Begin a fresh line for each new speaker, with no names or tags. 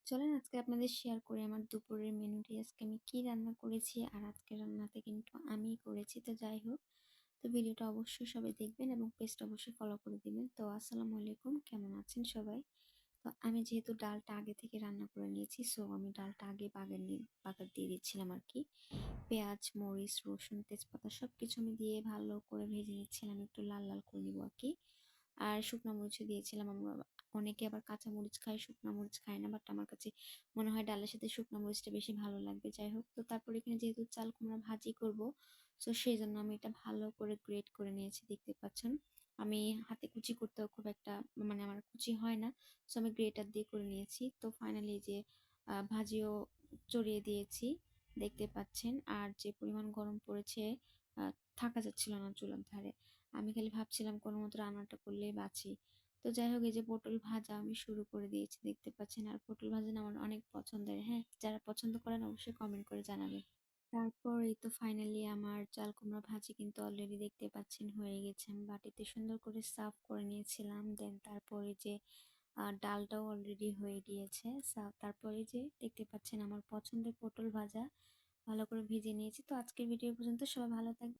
চলেন আজকে আপনাদের শেয়ার করি আমার দুপুরের মেনুটি। আজকে আমি কি রান্না করেছি আর আজকের রান্নাতে কিন্তু আমিই করেছি। তো যাই হোক, তো ভিডিওটা অবশ্যই সবাই দেখবেন এবং পেজটা অবশ্যই ফলো করে দিবেন। তো আসসালামু আলাইকুম, কেমন আছেন সবাই? তো আমি যেহেতু ডালটা আগে থেকে রান্না করে নিয়েছি, সো আমি ডালটা আগে বাগার দিয়ে দিচ্ছিলাম আর কি। পেঁয়াজ, মরিচ, রসুন, তেজপাতা সবকিছু আমি দিয়ে ভালো করে ভেজে নিচ্ছিলাম, একটু লাল লাল করে নিবো আর কি। আর শুকনো মরিচও দিয়েছিলাম। আমরা অনেকে আবার কাঁচা মরিচ খায়, শুকনো মরিচ খায় না, বাট আমার কাছে মনে হয় ডালের সাথে শুকনো মরিচটা বেশি ভালো লাগবে। যাই হোক, তো তারপর এখানে যেহেতু চাল কুমড়া ভাজি করব, তো সেই জন্য আমি এটা ভালো করে গ্রেট করে নিয়েছি, দেখতে পাচ্ছেন। আমি হাতে কুচি করতেও খুব একটা, মানে আমার কুচি হয় না, তো আমি গ্রেটার দিয়ে করে নিয়েছি। তো ফাইনালি যে ভাজিও চড়িয়ে দিয়েছি, দেখতে পাচ্ছেন। আর যে পরিমাণ গরম পড়েছে, থাকা যাচ্ছিল না চুলার ধারে। আমি খালি ভাবছিলাম কোনো মতো রান্নাটা করলেই বাঁচি। তো যাই হোক, এই যে পটল ভাজা আমি শুরু করে দিয়েছি, দেখতে পাচ্ছেন। আর পটল ভাজা না আমার অনেক পছন্দের। হ্যাঁ, যারা পছন্দ করেন অবশ্যই কমেন্ট করে জানাবেন। তারপর এই তো ফাইনালি আমার চাল কুমড়া ভাজি কিন্তু অলরেডি দেখতে পাচ্ছেন হয়ে গেছে। আমি বাটিতে সুন্দর করে সার্ভ করে নিয়েছিলাম। দেন তারপরে যে ডালটাও অলরেডি হয়ে গিয়েছে। তারপরে যে দেখতে পাচ্ছেন আমার পছন্দের পটল ভাজা ভালো করে ভেজে নিয়েছি। তো আজকের ভিডিও পর্যন্ত, সবাই ভালো থাকবেন।